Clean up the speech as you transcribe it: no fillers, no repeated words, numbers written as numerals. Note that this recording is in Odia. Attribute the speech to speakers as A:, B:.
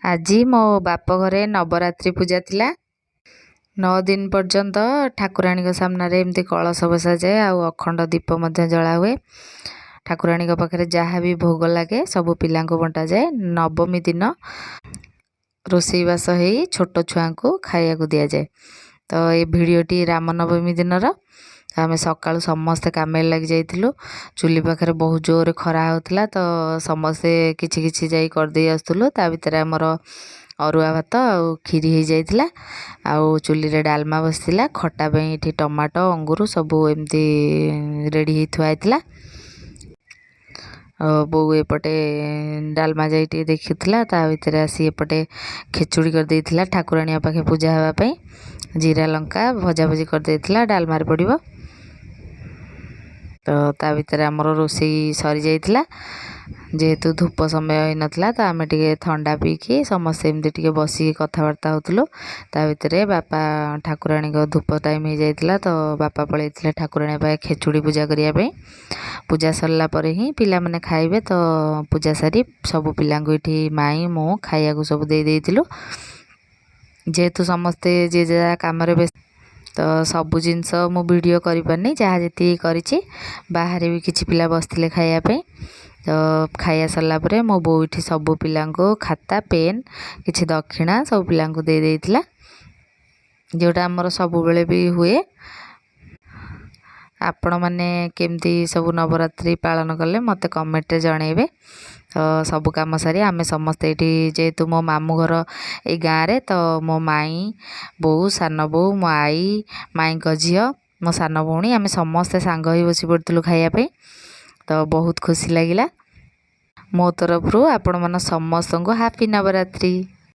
A: ଆଜି ମୋ ବାପ ଘରେ ନବରାତ୍ରି ପୂଜା ଥିଲା। 9 ଦିନ ପର୍ଯ୍ୟନ୍ତ ଠାକୁରାଣୀଙ୍କ ସାମ୍ନାରେ ଏମିତି କଳସ ବସାଯାଏ ଆଉ ଅଖଣ୍ଡ ଦୀପ ମଧ୍ୟ ଜଳା ହୁଏ। ଠାକୁରାଣୀଙ୍କ ପାଖରେ ଯାହା ବି ଭୋଗ ଲାଗେ ସବୁ ପିଲାଙ୍କୁ ବଣ୍ଟାଯାଏ। ନବମୀ ଦିନ ରୋଷେଇବାସ ହେଇ ଛୋଟ ଛୁଆଙ୍କୁ ଖାଇବାକୁ ଦିଆଯାଏ। ତ ଏ ଭିଡ଼ିଓଟି ରାମନବମୀ ଦିନର। ଆମେ ସକାଳୁ ସମସ୍ତେ କାମରେ ଲାଗି ଯାଇଥିଲୁ। ଚୁଲି ପାଖରେ ବହୁତ ଜୋରରେ ଖରା ହେଉଥିଲା, ତ ସମସ୍ତେ କିଛି କିଛି ଯାଇ କରିଦେଇ ଆସୁଥିଲୁ। ତା ଭିତରେ ଆମର ଅରୁଆ ଭାତ ଆଉ କ୍ଷୀରି ହେଇଯାଇଥିଲା, ଆଉ ଚୁଲିରେ ଡାଲମା ବସିଥିଲା। ଖଟା ପାଇଁ ଏଠି ଟମାଟୋ ଅଙ୍ଗୁର ସବୁ ଏମିତି ରେଡ଼ି ହେଇ ଥୁଆ ହେଇଥିଲା। ବୋଉ ଏପଟେ ଡାଲମା ଯାଇ ଟିକେ ଦେଖୁଥିଲା, ତା ଭିତରେ ଆସି ଏପଟେ ଖେଚୁଡ଼ି କରିଦେଇଥିଲା ଠାକୁରାଣୀଙ୍କ ପାଖେ ପୂଜା ହେବା ପାଇଁ। ଜିରା ଲଙ୍କା ଭଜାଭଜି କରିଦେଇଥିଲା, ଡାଲମାରେ ପଡ଼ିବ। ତ ତା ଭିତରେ ଆମର ରୋଷେଇ ସରିଯାଇଥିଲା। ଯେହେତୁ ଧୂପ ସମୟ ହେଇନଥିଲା, ତ ଆମେ ଟିକେ ଥଣ୍ଡା ପିଇକି ସମସ୍ତେ ଏମିତି ଟିକେ ବସିକି କଥାବାର୍ତ୍ତା ହେଉଥିଲୁ। ତା ଭିତରେ ବାପା ଠାକୁରାଣୀଙ୍କ ଧୂପ ଟାଇମ୍ ହେଇଯାଇଥିଲା, ତ ବାପା ପଳେଇଥିଲେ ଠାକୁରାଣୀ ପାଖେ ଖେଚୁଡ଼ି ପୂଜା କରିବା ପାଇଁ। ପୂଜା ସରିଲା ପରେ ହିଁ ପିଲାମାନେ ଖାଇବେ, ତ ପୂଜା ସାରି ସବୁ ପିଲାଙ୍କୁ ଏଠି ମାଇଁ ମୁଁ ଖାଇବାକୁ ସବୁ ଦେଇ ଦେଇଥିଲୁ। ଯେହେତୁ ସମସ୍ତେ ଯିଏ ଯାହା କାମରେ ବ୍ୟସ୍ତ, ତ ସବୁ ଜିନିଷ ମୁଁ ଭିଡ଼ିଓ କରିପାରିନି, ଯାହା ଯେତିକି କରିଛି। ବାହାରେ ବି କିଛି ପିଲା ବସିଥିଲେ ଖାଇବା ପାଇଁ। ତ ଖାଇବା ସରିଲା ପରେ ମୋ ବୋଉ ଏଠି ସବୁ ପିଲାଙ୍କୁ ଖାତା ପେନ୍ କିଛି ଦକ୍ଷିଣା ସବୁ ପିଲାଙ୍କୁ ଦେଇ ଦେଇଥିଲା, ଯେଉଁଟା ଆମର ସବୁବେଳେ ବି ହୁଏ। ଆପଣମାନେ କେମିତି ସବୁ ନବରାତ୍ରି ପାଳନ କଲେ ମୋତେ କମେଣ୍ଟରେ ଜଣାଇବେ। ତ ସବୁ କାମ ସାରି ଆମେ ସମସ୍ତେ ଏଇଠି, ଯେହେତୁ ମୋ ମାମୁଁ ଘର ଏଇ ଗାଁରେ, ତ ମୋ ମାଇଁ ବୋଉ ସାନ ବୋଉ ମୋ ଆଈ ମାଇଁଙ୍କ ଝିଅ ମୋ ସାନ ଭଉଣୀ ଆମେ ସମସ୍ତେ ସାଙ୍ଗ ହୋଇ ବସି ପଡ଼ିଥିଲୁ ଖାଇବା ପାଇଁ। ତ ବହୁତ ଖୁସି ଲାଗିଲା। ମୋ ତରଫରୁ ଆପଣମାନ ସମସ୍ତଙ୍କୁ ହାପି ନବରାତ୍ରି।